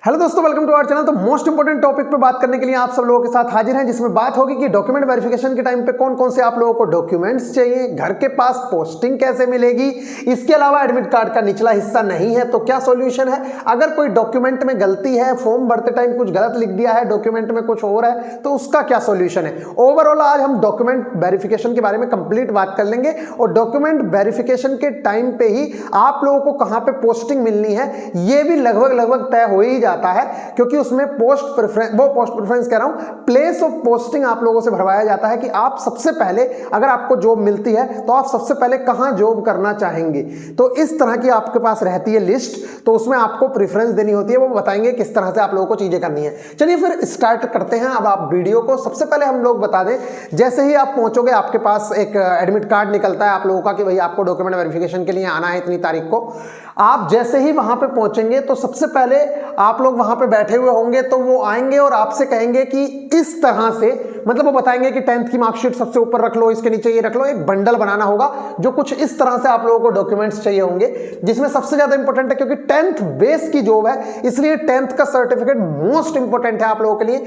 Hello दोस्तों, welcome to our channel. तो most important topic पे बात करने के लिए आप सब लोगों के साथ हाजिर हैं, जिसमें बात होगी कि डॉक्यूमेंट वेरिफिकेशन के टाइम पे कौन कौन से आप लोगों को डॉक्यूमेंट्स चाहिए, घर के पास पोस्टिंग कैसे मिलेगी, इसके अलावा एडमिट कार्ड का निचला हिस्सा नहीं है तो क्या सॉल्यूशन है, अगर कोई डॉक्यूमेंट में गलती है, फॉर्म भरते टाइम कुछ गलत लिख दिया है, डॉक्यूमेंट में कुछ और है तो उसका क्या सॉल्यूशन है। ओवरऑल आज हम डॉक्यूमेंट वेरिफिकेशन के बारे में कंप्लीट बात कर लेंगे और डॉक्यूमेंट वेरिफिकेशन के टाइम पे ही आप लोगों को कहां पे पोस्टिंग मिलनी है ये भी लगभग तय हो ही जाता है, क्योंकि उसमें पोस्ट प्रेफरेंस कह रहा हूं, प्लेस ऑफ पोस्टिंग आप लोगों से भरवाया जाता है कि आप सबसे पहले अगर आपको जॉब मिलती है तो आप सबसे पहले कहां जॉब करना चाहेंगे। तो इस तरह की आपके पास रहती है लिस्ट, तो उसमें आपको प्रेफरेंस देनी होती है, वो बताएंगे किस तरह से आप लोगों को चीजें करनी है। चलिए फिर स्टार्ट करते हैं अब आप वीडियो को। सबसे पहले हम लोग बता दें, जैसे ही आप पहुंचोगे आपके पास एक एडमिट कार्ड निकलता है आप लोगों का कि भाई आपको डॉक्यूमेंट वेरिफिकेशन के लिए आना है इतनी तारीख को। आप जैसे ही वहां पे पहुंचेंगे तो सबसे पहले आप लोग वहां पे बैठे हुए होंगे तो वो आएंगे और आपसे कहेंगे कि इस तरह से, मतलब वो बताएंगे कि 10th की मार्कशीट सबसे ऊपर रख लो, इसके नीचे ये रख लो, एक बंडल बनाना होगा जो कुछ इस तरह से आप लोगों को डॉक्यूमेंट्स चाहिए होंगे, जिसमें सबसे ज्यादा इंपॉर्टेंट है क्योंकि 10th बेस की जॉब है इसलिए 10th का सर्टिफिकेट मोस्ट इंपॉर्टेंट है आप लोगों के लिए।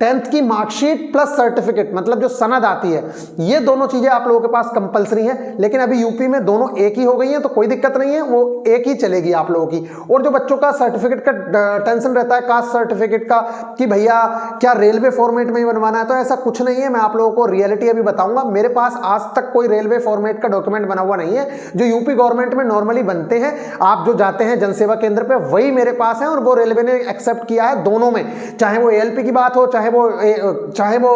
10th की मार्कशीट प्लस सर्टिफिकेट, मतलब जो सनद आती है, ये दोनों चीजें आप लोगों के पास कंपलसरी है, लेकिन अभी यूपी में दोनों एक ही हो गई है तो कोई दिक्कत नहीं है, वो एक ही चलेगी आप लोगों की। और जो बच्चों का सर्टिफिकेट का टेंशन रहता है कास्ट सर्टिफिकेट का कि भैया क्या रेलवे फॉर्मेट में ही बनवाना है, तो ऐसा कुछ नहीं है। मैं आप लोगों को रियलिटी अभी बताऊंगा। मेरे पास आज तक कोई रेलवे फॉर्मेट का डॉक्यूमेंट बना हुआ नहीं है, जो यूपी गवर्नमेंट में नॉर्मली बनते हैं, आप जो जाते हैं जनसेवा केंद्र पे वही मेरे पास है और वो रेलवे ने एक्सेप्ट किया है दोनों में, चाहे वो एएलपी की बात हो चाहे वो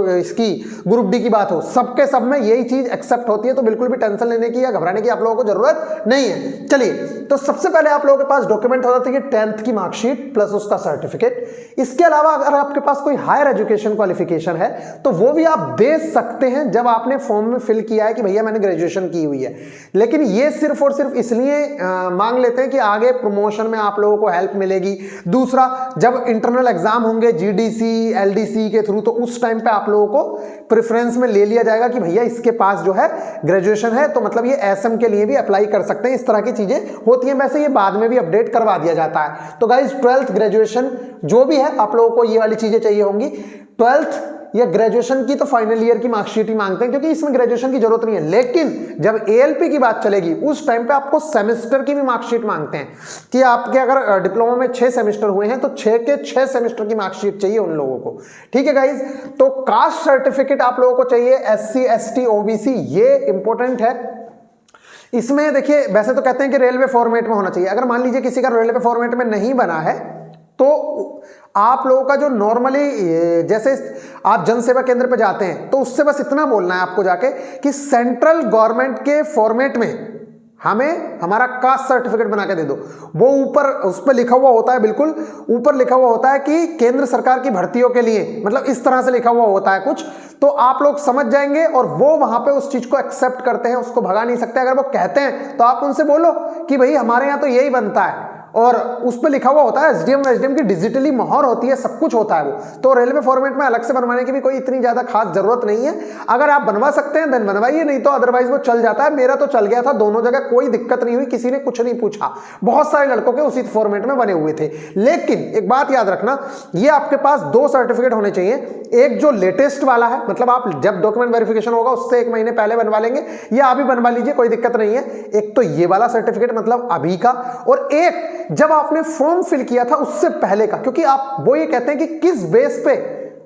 इसकी ग्रुप डी की बात हो, सबके सब में यही चीज एक्सेप्ट होती है। तो बिल्कुल भी टेंशन लेने की या घबराने की आप लोगों को जरूरत नहीं है। चलिए, तो सबसे पहले आप लोगों के पास डॉक्यूमेंट होता है 10th की मार्कशीट प्लस उसका सर्टिफिकेट। इसके अलावा अगर आपके पास कोई हायर एजुकेशन क्वालिफिकेशन है तो वो भी आप दे सकते हैं जब आपने फॉर्म में फिल किया है कि भैया मैंने ग्रेजुएशन की हुई है, लेकिन ये सिर्फ और सिर्फ इसलिए मांग लेते हैं कि आगे प्रमोशन में आप लोगों को हेल्प मिलेगी। दूसरा, जब इंटरनल एग्जाम होंगे जीडीसी एलडीसी के थ्रू, तो उस टाइम पे आप लोगों को प्रेफरेंस में ले लिया जाएगा कि भैया इसके पास जो है ग्रेजुएशन है, तो मतलब ये एसएम के लिए भी अप्लाई कर सकते हैं। इस तरह की चीजें होती हैं, वैसे ये बाद में भी अपडेट करवा दिया जाता है। तो गाइज 12th ग्रेजुएशन जो भी है आप लोगों को ये वाली चीजें चाहिए होंगी। 12th या ग्रेजुएशन की तो फाइनल ईयर की मार्कशीट ही मांगते हैं क्योंकि इसमें ग्रेजुएशन की जरूरत नहीं है, लेकिन जब एएलपी की बात चलेगी उस टाइम पे आपको सेमेस्टर की भी मार्कशीट मांगते हैं कि आपके अगर डिप्लोमा में 6 सेमेस्टर हुए हैं तो 6 के 6 सेमेस्टर की मार्कशीट चाहिए उन लोगों को। ठीक है गाइज, तो कास्ट सर्टिफिकेट आप लोगों को चाहिए, एससी एसटी ओबीसी, ये इंपॉर्टेंट है। इसमें देखिए, वैसे तो कहते हैं कि रेलवे फॉर्मेट में होना चाहिए, अगर मान लीजिए किसी का रेलवे फॉर्मेट में नहीं बना है तो आप लोगों का जो नॉर्मली, जैसे आप जनसेवा केंद्र पे जाते हैं तो उससे बस इतना बोलना है आपको जाके कि सेंट्रल गवर्नमेंट के फॉर्मेट में हमें हमारा कास्ट सर्टिफिकेट बना के दे दो। वो ऊपर उस पर लिखा हुआ होता है, बिल्कुल ऊपर लिखा हुआ होता है कि केंद्र सरकार की भर्तियों के लिए, मतलब इस तरह से लिखा हुआ होता है कुछ, तो आप लोग समझ जाएंगे और वो वहां पे उस चीज को एक्सेप्ट करते हैं, उसको भगा नहीं सकते। अगर वो कहते हैं तो आप उनसे बोलो कि भाई हमारे यहाँ तो यही बनता है, और उस पर लिखा हुआ होता है एसडीएम की डिजिटली मोहर होती है, सब कुछ होता है वो। तो रेलवे फॉर्मेट में अलग से बनवाने की भी कोई इतनी ज्यादा खास जरूरत नहीं है। अगर आप बनवा सकते हैं देन बनवाइए, नहीं तो अदरवाइज वो चल जाता है। मेरा तो चल गया था दोनों जगह, कोई दिक्कत नहीं हुई, किसी ने कुछ नहीं पूछा। बहुत सारे लड़कों के उसी फॉर्मेट में बने हुए थे। लेकिन एक बात याद रखना, ये आपके पास 2 सर्टिफिकेट होने चाहिए, एक जो लेटेस्ट वाला है, मतलब आप जब डॉक्यूमेंट वेरिफिकेशन होगा उससे 1 महीने पहले बनवा लेंगे, या अभी बनवा लीजिए, कोई दिक्कत नहीं है। एक तो ये वाला सर्टिफिकेट मतलब अभी का, और एक जब आपने फॉर्म फिल किया था उससे पहले का, क्योंकि आप वो ये कहते हैं कि किस बेस पे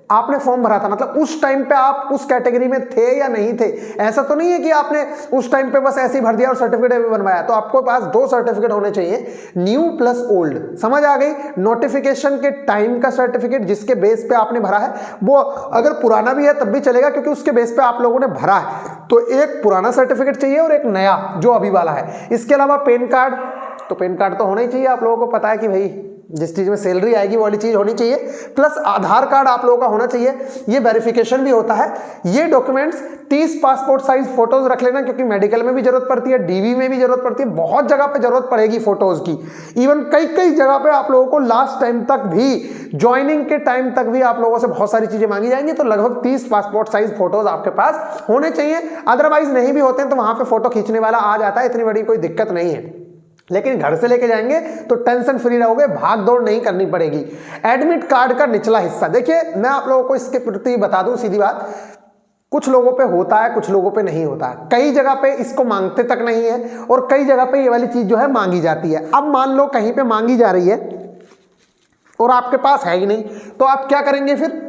आपने फॉर्म भरा था, मतलब उस टाइम पे आप उस कैटेगरी में थे या नहीं थे। ऐसा तो नहीं है कि आपने उस टाइम पे बस ऐसे ही भर दिया और सर्टिफिकेट भी बनवाया। तो आपको पास 2 सर्टिफिकेट होने चाहिए, न्यू प्लस ओल्ड। समझ आ गई? नोटिफिकेशन के टाइम का सर्टिफिकेट जिसके बेस पे आपने भरा है, वो अगर पुराना भी है तब भी चलेगा क्योंकि उसके बेस पे आप लोगों ने भरा है। तो एक पुराना सर्टिफिकेट चाहिए और एक नया जो अभी वाला है। इसके अलावा पैन कार्ड, तो पैन कार्ड तो होना ही चाहिए, आप लोगों को पता है कि भाई जिस चीज में सैलरी आएगी वो वाली चीज होनी चाहिए, प्लस आधार कार्ड आप लोगों का होना चाहिए। ये वेरिफिकेशन भी होता है। ये डॉक्यूमेंट्स 30 पासपोर्ट साइज फोटोज रख लेना, क्योंकि मेडिकल में भी जरूरत पड़ती है, डीवी में भी जरूरत पड़ती है, बहुत जगह पे जरूरत पड़ेगी फोटोज की। इवन कई जगह पे आप लोगों को लास्ट टाइम तक भी, ज्वाइनिंग के टाइम तक भी आप लोगों से बहुत सारी चीजें मांगी जाएंगी। तो लगभग 30 पासपोर्ट साइज फोटोज आपके पास होने चाहिए। अदरवाइज नहीं भी होते हैं तो वहां पे फोटो खींचने वाला आ जाता है, इतनी बड़ी कोई दिक्कत नहीं है। लेकिन घर से लेके जाएंगे तो टेंशन फ्री रहोगे, भाग दौड़ नहीं करनी पड़ेगी। एडमिट कार्ड का निचला हिस्सा, देखिए मैं आप लोगों को इसके प्रति बता दूं सीधी बात, कुछ लोगों पे होता है, कुछ लोगों पे नहीं होता है। कई जगह पे इसको मांगते तक नहीं है और कई जगह पे ये वाली चीज जो है मांगी जाती है। अब मान लो कहीं पे मांगी जा रही है और आपके पास है ही नहीं, तो आप क्या करेंगे फिर?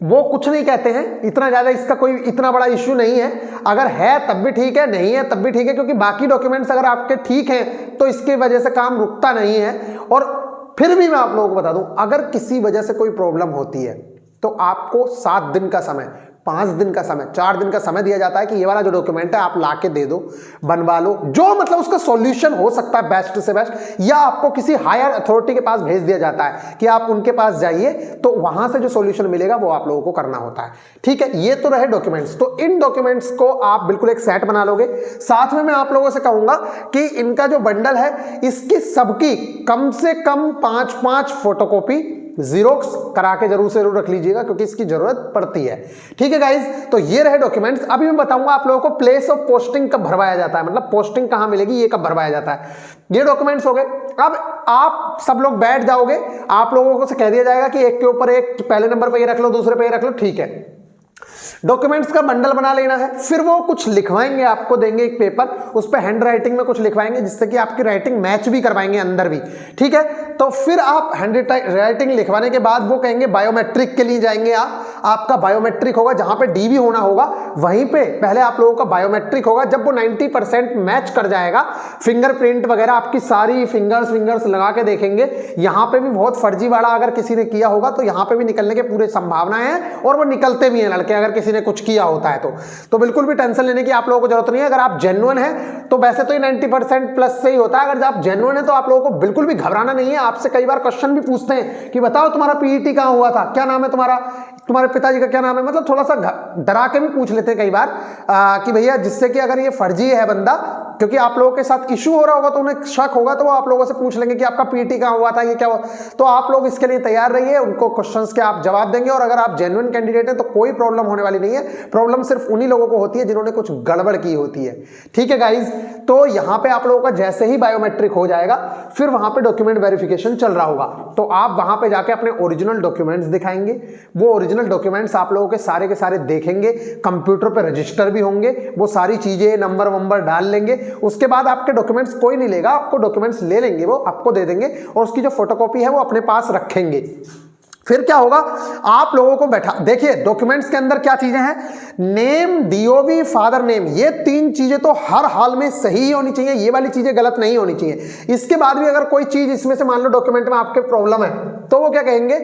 वो कुछ नहीं कहते हैं, इतना ज्यादा इसका कोई इतना बड़ा इश्यू नहीं है। अगर है तब भी ठीक है, नहीं है तब भी ठीक है, क्योंकि बाकी डॉक्यूमेंट्स अगर आपके ठीक हैं तो इसकी वजह से काम रुकता नहीं है। और फिर भी मैं आप लोगों को बता दूं, अगर किसी वजह से कोई प्रॉब्लम होती है तो आपको 7 दिन का समय, 5 दिन का समय, 4 दिन का समय दिया जाता है कि ये वाला जो डॉक्यूमेंट है आप लाके दे दो, बनवा लो, जो मतलब उसका सॉल्यूशन हो सकता है बेस्ट से बेस्ट, या आपको किसी हायर अथॉरिटी के पास भेज दिया जाता है कि आप उनके पास जाइए, तो वहां से जो सॉल्यूशन मिलेगा वो आप लोगों को करना होता है। ठीक है, ये तो रहे डॉक्यूमेंट्स। तो इन डॉक्यूमेंट्स को आप बिल्कुल एक सेट बना लोगे। साथ में मैं आप लोगों से कहूंगा कि इनका जो बंडल है इसकी सबकी कम से कम 5-5 फोटोकॉपी जीरोक्स करा के जरूर से जरूर रख लीजिएगा, क्योंकि इसकी जरूरत पड़ती है। ठीक है गाइज, तो ये रहे डॉक्यूमेंट्स। अभी मैं बताऊंगा आप लोगों को प्लेस ऑफ पोस्टिंग कब भरवाया जाता है, मतलब पोस्टिंग कहां मिलेगी ये कब भरवाया जाता है। ये डॉक्यूमेंट्स हो गए। अब आप सब लोग बैठ जाओगे, आप लोगों को से कह दिया जाएगा कि एक के ऊपर एक, पहले नंबर पे ये रख लो, दूसरे पे ये रख लो। ठीक है, डॉक्यूमेंट्स का बंडल बना लेना है। फिर वो कुछ लिखवाएंगे, आपको देंगे एक पेपर, उस पर हैंड राइटिंग में कुछ लिखवाएंगे जिससे कि आपकी राइटिंग मैच भी करवाएंगे अंदर भी। ठीक है, तो फिर आप हैंड राइटिंग लिखवाने के बाद वो कहेंगे बायोमेट्रिक के लिए जाएंगे आपका बायोमेट्रिक होगा, जहां पे डीवी होना होगा वहीं पे पहले आप लोगों का बायोमेट्रिक होगा। जब वो 90% मैच कर जाएगा, फिंगरप्रिंट वगैरह आपकी सारी फिंगर्स लगा के देखेंगे, यहां पे भी बहुत फर्जीवाड़ा अगर किसी ने किया होगा तो यहां पे भी निकलने के पूरे संभावनाएं हैं, और वो निकलते भी हैं लड़के, अगर किसी ने कुछ किया होता है तो बिल्कुल भी टेंशन लेने की आप लोगों को जरूरत नहीं है। अगर आप जेन्युइन हैं तो वैसे तो ये 90% प्लस से ही होता है। अगर आप जेन्युइन है तो आप लोगों को बिल्कुल भी घबराना नहीं है। आपसे कई बार क्वेश्चन भी पूछते हैं कि बताओ तुम्हारा पीईटी कहां हुआ था, क्या नाम है तुम्हारा, तुम्हारे पिताजी का क्या नाम है, मतलब थोड़ा सा डरा के भी पूछ लेते हैं कई बार कि भैया, जिससे कि अगर ये फर्जी है बंदा, क्योंकि आप लोगों के साथ इशू हो रहा होगा तो उन्हें शक होगा, तो वो आप लोगों से पूछ लेंगे कि आपका पीटी कहां हुआ था, ये क्या हुआ। तो आप लोग इसके लिए तैयार रहिए, उनको क्वेश्चंस के आप जवाब देंगे। और अगर आप जेन्युइन कैंडिडेट हैं तो कोई प्रॉब्लम होने वाली नहीं है। प्रॉब्लम सिर्फ उन्हीं लोगों को होती है जिन्होंने कुछ गड़बड़ की होती है। ठीक है गाइज, तो यहां पे आप लोगों का जैसे ही बायोमेट्रिक हो जाएगा, फिर वहां पे डॉक्यूमेंट वेरिफिकेशन चल रहा होगा, तो आप वहां पे जाके अपने ओरिजिनल डॉक्यूमेंट्स दिखाएंगे। वो ओरिजिनल डॉक्यूमेंट्स आप लोगों के सारे देखेंगे, कंप्यूटर पे रजिस्टर भी होंगे, वो सारी चीजें नंबर वंबर डाल लेंगे। उसके बाद आपके डॉक्यूमेंट्स कोई नहीं लेगा, आपको डॉक्यूमेंट्स ले लेंगे, वो आपको दे देंगे, और उसकी जो फोटोकॉपी है वो अपने पास रखेंगे। फिर क्या होगा, आप लोगों को बैठा, देखिए डॉक्यूमेंट्स के अंदर क्या चीजें हैं, नेम, डीओवी, फादर नेम, ये 3 चीजें तो हर हाल में सही होनी चाहिए, ये वाली चीजें गलत नहीं होनी चाहिए। इसके बाद भी अगर कोई चीज इसमें से मान लो डॉक्यूमेंट में आपके प्रॉब्लम है, तो वो क्या कहेंगे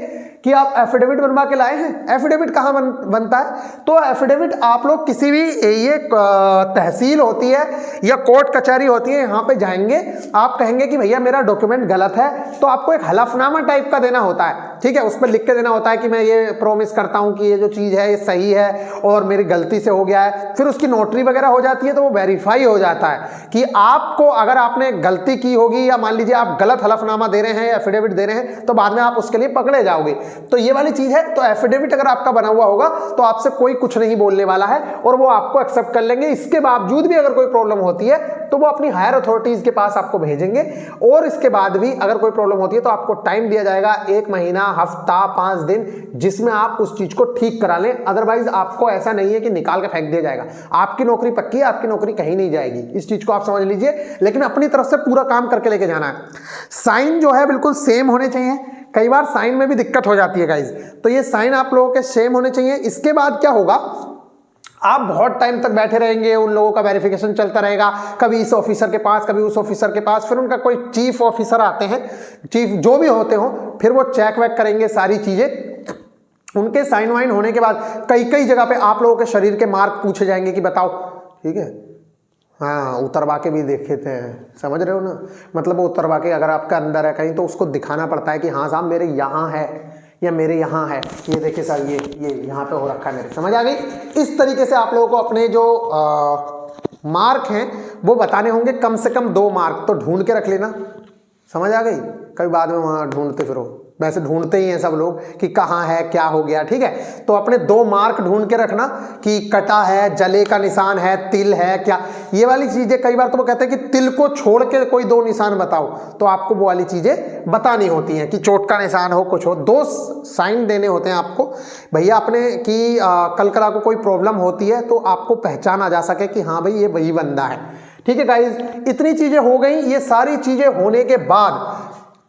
कि आप एफिडेविट बनवा के लाए हैं। एफिडेविट कहां बनता है, तो एफिडेविट आप लोग किसी भी ये तहसील होती है या कोर्ट कचहरी होती है, यहां पे जाएंगे, आप कहेंगे कि भैया मेरा डॉक्यूमेंट गलत है, तो आपको एक हलफनामा टाइप का देना होता है। ठीक है, उस पर लिख के देना होता है कि मैं ये प्रॉमिस करता हूं कि ये जो चीज है ये सही है और मेरी गलती से हो गया है। फिर उसकी नोटरी वगैरह हो जाती है, तो वो वेरीफाई हो जाता है कि आपको, अगर आपने गलती की होगी या मान लीजिए आप गलत हलफनामा दे रहे हैं या एफिडेविट दे रहे हैं, तो बाद में आप उसके लिए पकड़े जाओगे। तो ये वाली चीज है। तो एफिडेविट अगर आपका बना हुआ होगा तो आपसे कोई कुछ नहीं बोलने वाला है और वो आपको एक्सेप्ट कर लेंगे। इसके बावजूद भी अगर कोई प्रॉब्लम होती है तो वो अपनी हायर अथॉरिटीज के पास आपको भेजेंगे, और इसके बाद भी अगर कोई प्रॉब्लम होती है तो आपको टाइम दिया जाएगा 1 महीना, हफ्ता, 5 दिन, जिसमें आप उस चीज को ठीक करा लें। अदरवाइज आपको ऐसा नहीं है कि निकाल के फेंक दिया जाएगा। आपकी नौकरी पक्की है, आपकी नौकरी कहीं नहीं जाएगी, इस चीज को आप समझ लीजिए। लेकिन अपनी तरफ से पूरा काम करके लेके जाना है। साइन जो है बिल्कुल सेम होने चाहिए। कई बार साइन में भी दिक्कत हो जाती है गाइज, तो ये साइन आप लोगों के सेम होने चाहिए। इसके बाद क्या होगा, आप बहुत टाइम तक बैठे रहेंगे, उन लोगों का वेरिफिकेशन चलता रहेगा, कभी इस ऑफिसर के पास, कभी उस ऑफिसर के पास। फिर उनका कोई चीफ ऑफिसर आते हैं, चीफ जो भी होते हो, फिर वो चेक वेक करेंगे सारी चीजें। उनके साइन वाइन होने के बाद कई जगह पे आप लोगों के शरीर के मार्क पूछे जाएंगे कि बताओ, ठीक है, हाँ, उतरवा के भी देखे थे, समझ रहे हो ना, मतलब वो उतरवा के अगर आपका अंदर है कहीं तो उसको दिखाना पड़ता है कि हाँ साहब मेरे यहाँ है या मेरे यहाँ है, ये देखिए सर ये यहाँ पे हो रखा है मेरे, समझ आ गई। इस तरीके से आप लोगों को अपने जो मार्क हैं वो बताने होंगे, कम से कम 2 मार्क तो ढूंढ के रख लेना, समझ आ गई। कभी बाद में वहाँ ढूंढते फिरो, वैसे ढूंढते ही हैं सब लोग कि कहाँ है, क्या हो गया, ठीक है। तो अपने 2 मार्क ढूंढ के रखना कि कटा है, जले का निशान है, तिल है, क्या, ये वाली चीजें। कई बार तो वो कहते हैं कि तिल को छोड़ के कोई 2 निशान बताओ, तो आपको वो वाली चीजें बतानी होती हैं कि चोट का निशान हो, कुछ हो, 2 साइन देने होते हैं आपको भैया अपने कि कल कला को कोई प्रॉब्लम होती है तो आपको पहचाना जा सके कि हाँ भाई ये वही बंदा है, ठीक है गाइज। इतनी चीजें हो गई। ये सारी चीजें होने के बाद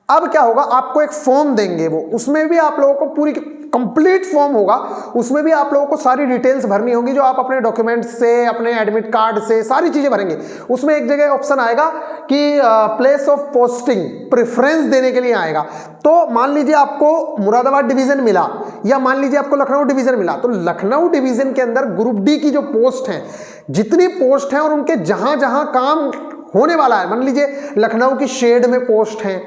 अब क्या होगा, आपको एक फॉर्म देंगे वो, उसमें भी आप लोगों को पूरी कंप्लीट फॉर्म होगा, उसमें भी आप लोगों को सारी डिटेल्स भरनी होगी जो आप अपने डॉक्यूमेंट्स से, अपने एडमिट कार्ड से सारी चीजें भरेंगे। उसमें एक जगह ऑप्शन आएगा कि प्लेस ऑफ पोस्टिंग प्रेफरेंस देने के लिए आएगा। तो मान लीजिए आपको मुरादाबाद डिवीजन मिला या मान लीजिए आपको लखनऊ डिवीजन मिला, तो लखनऊ डिवीजन के अंदर ग्रुप डी की जो पोस्ट है, जितनी पोस्ट है और उनके जहां जहां काम होने वाला है, मान लीजिए लखनऊ की शेड में पोस्ट है,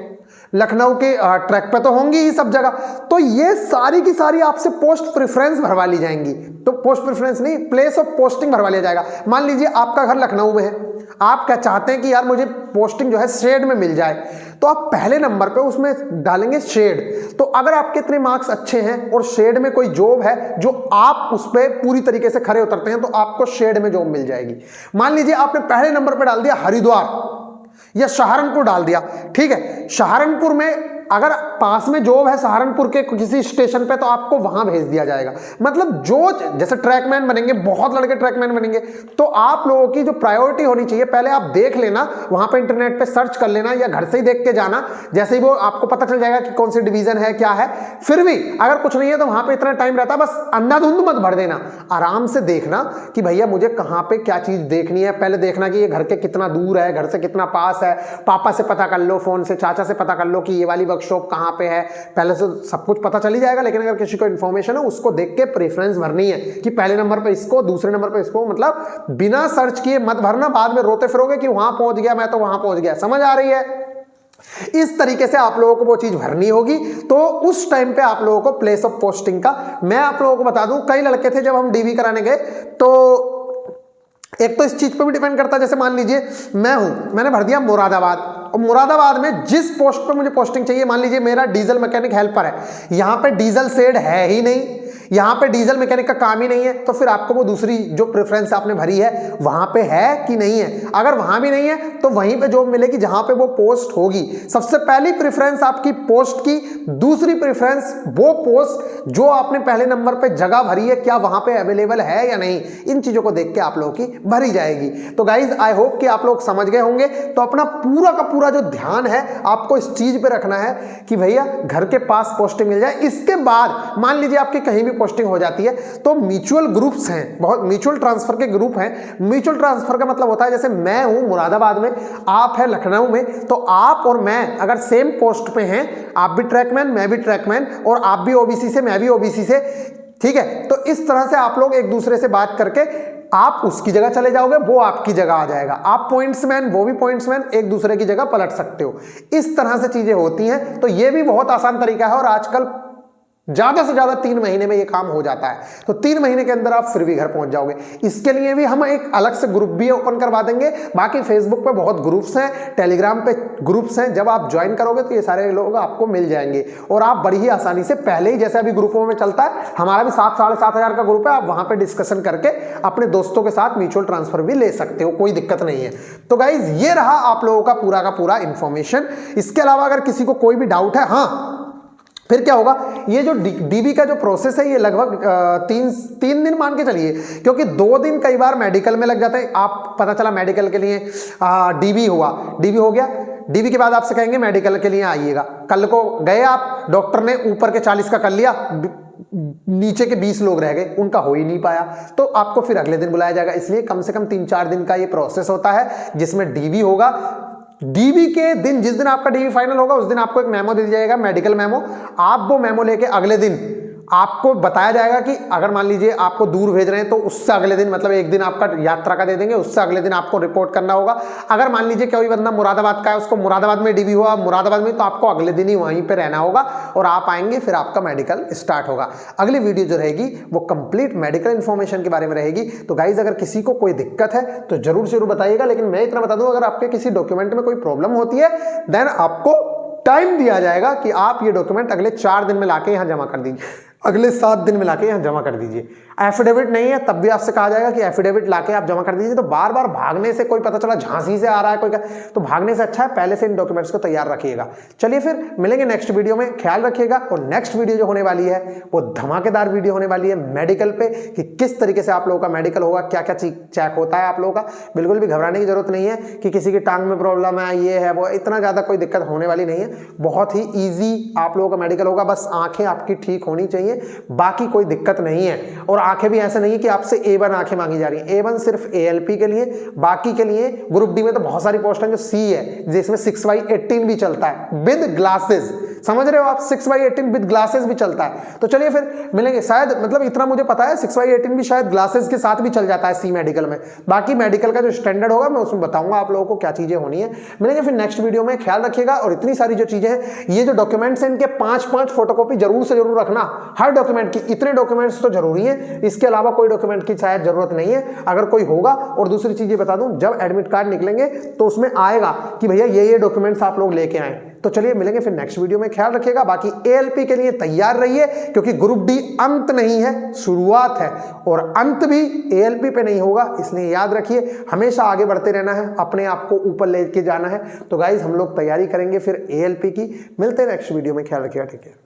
लखनऊ के ट्रैक पे तो होंगी ही सब जगह, तो ये सारी की सारी आपसे पोस्ट प्रेफरेंस भरवा ली जाएंगी। तो पोस्ट प्रेफरेंस नहीं, प्लेस ऑफ पोस्टिंग भरवा लिया जाएगा। मान लीजिए आपका घर लखनऊ में है, आप क्या चाहते हैं कि यार मुझे पोस्टिंग जो है शेड में मिल जाए, तो आप पहले नंबर पे उसमें डालेंगे शेड। तो अगर आपके इतने मार्क्स अच्छे हैं और शेड में कोई जॉब है जो आप उस पर पूरी तरीके से खरे उतरते हैं, तो आपको शेड में जॉब मिल जाएगी। मान लीजिए आपने पहले नंबर पे डाल दिया हरिद्वार या सहारनपुर डाल दिया, ठीक है, सहारनपुर में अगर पास में जॉब है सहारनपुर के किसी स्टेशन पे, तो आपको वहां भेज दिया जाएगा। मतलब जो जैसे ट्रैकमैन बनेंगे, बहुत लड़के ट्रैकमैन बनेंगे, तो आप लोगों की जो प्रायोरिटी होनी चाहिए, पहले आप देख लेना, वहां पे इंटरनेट पे सर्च कर लेना या घर से ही देख के जाना, जैसे ही वो आपको पता चल जाएगा कि कौन सी डिवीजन है, क्या है। फिर भी अगर कुछ नहीं है तो वहां पे इतना टाइम रहता है, बस अंधाधुंध मत भर देना, आराम से देखना कि भैया मुझे कहां पे क्या चीज देखनी है। पहले देखना कि ये घर के कितना दूर है, घर से कितना पास है, पापा से पता कर लो, फोन से चाचा से पता कर लो कि ये वाली वर्कशॉप कहां पे है, पहले से सब कुछ पता चली जाएगा। लेकिन अगर किसी को इन्फॉर्मेशन है, उसको देख के प्रेफरेंस भरनी है कि पहले नंबर पे इसको, दूसरे नंबर पे इसको, मतलब बिना सर्च किए मत भरना, बाद में रोते फिरोगे कि वहां पहुंच गया, मैं तो वहां पहुंच गया। समझ आ रही है? इस तरीके से आप लोगों को वो चीज भरनी होगी। तो उस टाइम पे आप लोगों को प्लेस ऑफ पोस्टिंग का, मैं आप लोगों को बता दूं, कई लड़के थे जब हम डीवी कराने गए, तो एक तो इस चीज पे भी डिपेंड करता है, जैसे मान लीजिए मैं हूं, मैंने भर दिया मुरादाबाद, और मुरादाबाद में जिस पोस्ट पे मुझे पोस्टिंग चाहिए, मान लीजिए मेरा डीजल मैकेनिक हेल्पर है, यहां पे डीजल शेड है ही नहीं, यहां पे डीजल मैकेनिक का काम ही नहीं है, तो फिर आपको वो दूसरी जो प्रेफरेंस आपने भरी है वहां पे है कि नहीं है। अगर वहां भी नहीं है तो वहीं पे जॉब मिलेगी जहां पे वो पोस्ट होगी। सबसे पहली प्रेफरेंस आपकी पोस्ट की, दूसरी प्रेफरेंस वो पोस्ट जो आपने पहले नंबर पे जगह भरी है, क्या वहां पे अवेलेबल है या नहीं। इन चीजों को देख के आप लोगों की भरी जाएगी। तो गाइज आई होप कि आप लोग समझ गए होंगे। तो अपना पूरा का पूरा जो ध्यान है आपको इस चीज पे रखना है कि भैया घर के पास पोस्टिंग मिल जाए। इसके बाद मान लीजिए आपकी कहीं भी पोस्टिंग हो जाती है, तो म्यूचुअल ग्रुप्स हैं, बहुत म्यूचुअल ट्रांसफर के ग्रुप हैं। म्यूचुअल ट्रांसफर का मतलब होता है, जैसे मैं हूं मुरादाबाद में, आप है लखनऊ में, तो आप और मैं अगर सेम पोस्ट पे हैं, आप भी ट्रैकमैन, मैं भी ट्रैकमैन, और आप भी ओबीसी से, मैं भी ओबीसी से, ठीक है, तो इस तरह से आप लोग एक दूसरे से बात करके आप उसकी जगह चले जाओगे, वो आपकी जगह आ जाएगा। आप पॉइंट्समैन, वो भी पॉइंट्समैन, एक दूसरे की जगह पलट सकते हो। इस तरह से चीजें होती हैं। तो ये भी बहुत आसान तरीका है और आजकल ज्यादा से ज्यादा 3 महीने में ये काम हो जाता है। तो 3 महीने के अंदर आप फिर भी घर पहुंच जाओगे। इसके लिए भी हम एक अलग से ग्रुप भी ओपन करवा देंगे। बाकी फेसबुक पे बहुत ग्रुप्स हैं, टेलीग्राम पे ग्रुप्स हैं, जब आप ज्वाइन करोगे तो ये सारे लोग आपको मिल जाएंगे और आप बड़ी ही आसानी से, पहले ही जैसे अभी ग्रुपों में चलता है, हमारा भी 7-7,500 का ग्रुप है, आप वहां पर डिस्कशन करके अपने दोस्तों के साथ म्यूचुअल ट्रांसफर भी ले सकते हो, कोई दिक्कत नहीं है। तो गाइज ये रहा आप लोगों का पूरा इंफॉर्मेशन। इसके अलावा अगर किसी को कोई भी डाउट है, हाँ फिर क्या होगा, ये जो डीबी का जो प्रोसेस है ये लगभग 3 दिन मान के चलिए, क्योंकि 2 दिन कई बार मेडिकल में लग जाते हैं। आप पता चला मेडिकल के लिए डीबी हुआ, डीबी हो गया, डीबी के बाद आपसे कहेंगे मेडिकल के लिए आइएगा। कल को गए आप, डॉक्टर ने ऊपर के 40 का कर लिया, नीचे के 20 लोग रह गए, उनका हो ही नहीं पाया, तो आपको फिर अगले दिन बुलाया जाएगा। इसलिए कम से कम 3-4 दिन का ये प्रोसेस होता है, जिसमें डीबी होगा। डीबी के दिन, जिस दिन आपका डीबी फाइनल होगा, उस दिन आपको एक मेमो दे दिया जाएगा, मेडिकल मेमो। आप वो मेमो लेके अगले दिन आपको बताया जाएगा कि अगर मान लीजिए आपको दूर भेज रहे हैं तो उससे अगले दिन, मतलब एक दिन आपका यात्रा का दे देंगे, उससे अगले दिन आपको रिपोर्ट करना होगा। अगर मान लीजिए कोई बंदा मुरादाबाद का है, उसको मुरादाबाद में डीबी हुआ, मुरादाबाद में, तो आपको अगले दिन ही वहीं पे रहना होगा और आप आएंगे, फिर आपका मेडिकल स्टार्ट होगा। अगली वीडियो जो रहेगी वो कंप्लीट मेडिकल इन्फॉर्मेशन के बारे में रहेगी। तो गाइज अगर किसी को कोई दिक्कत है तो जरूर बताइएगा। लेकिन मैं इतना बता दूं, अगर आपके किसी डॉक्यूमेंट में कोई प्रॉब्लम होती है, देन आपको टाइम दिया जाएगा कि आप ये डॉक्यूमेंट अगले 4 दिन में लाके यहाँ जमा कर दीजिए, अगले 7 दिन में लाके यहाँ जमा कर दीजिए। एफिडेविट नहीं है तब भी आपसे कहा जाएगा कि एफिडेविट लाके आप जमा कर दीजिए। तो बार बार भागने से, कोई पता चला झांसी से आ रहा है कोई तो भागने से अच्छा है पहले से इन डॉक्यूमेंट्स को तैयार रखिएगा। चलिए फिर मिलेंगे नेक्स्ट वीडियो में, ख्याल रखिएगा। और नेक्स्ट वीडियो जो होने वाली है वो धमाकेदार वीडियो होने वाली है मेडिकल पे, कि किस तरीके से आप लोगों का मेडिकल होगा, क्या क्या चीज चेक होता है आप लोगों का। बिल्कुल भी घबराने की जरूरत नहीं है कि किसी की टांग में प्रॉब्लम है, ये है वो, इतना ज्यादा कोई दिक्कत होने वाली नहीं है। बहुत ही ईजी आप लोगों का मेडिकल होगा, बस आंखें आपकी ठीक होनी चाहिए, बाकी कोई दिक्कत नहीं है। और आंखें भी ऐसे नहीं है कि आपसे A1 आंखें मांगी जा रही हैं। A1 सिर्फ ALP के लिए, बाकी के लिए ग्रुप डी में तो बहुत सारी पोस्ट हैं जो C है, जिसमें 6/18 भी चलता है विद ग्लासेस। समझ रहे हो आप, 6/18 विद ग्लासेस भी चलता है। तो चलिए फिर मिलेंगे, शायद मतलब इतना मुझे पता है 6/18 भी शायद ग्लासेस के साथ भी चल जाता है सी मेडिकल में। बाकी मेडिकल का जो स्टैंडर्ड होगा मैं उसमें बताऊंगा आप लोगों को क्या चीजें होनी है। मिलेंगे फिर नेक्स्ट वीडियो में, ख्याल रखिएगा। और इतनी सारी जो चीजें हैं, ये जो डॉक्यूमेंट्स हैं इनके 5-5 फोटोकॉपी जरूर से जरूर रखना, हर डॉक्यूमेंट की। इतने डॉक्यूमेंट्स तो जरूरी है, इसके अलावा कोई डॉक्यूमेंट की शायद जरूरत नहीं है। अगर कोई होगा, और दूसरी चीज ये बता दूं, जब एडमिट कार्ड निकलेंगे तो उसमें आएगा कि भैया ये डॉक्यूमेंट्स आप लोग लेके आए। तो चलिए मिलेंगे फिर नेक्स्ट वीडियो में, ख्याल रखिएगा। बाकी ALP के लिए तैयार रहिए, क्योंकि ग्रुप डी अंत नहीं है, शुरुआत है, और अंत भी ALP पे नहीं होगा। इसलिए याद रखिए, हमेशा आगे बढ़ते रहना है, अपने आप को ऊपर लेके जाना है। तो गाइज हम लोग तैयारी करेंगे फिर ALP की। मिलते हैं नेक्स्ट वीडियो में, ख्याल रखिएगा। ठीक है।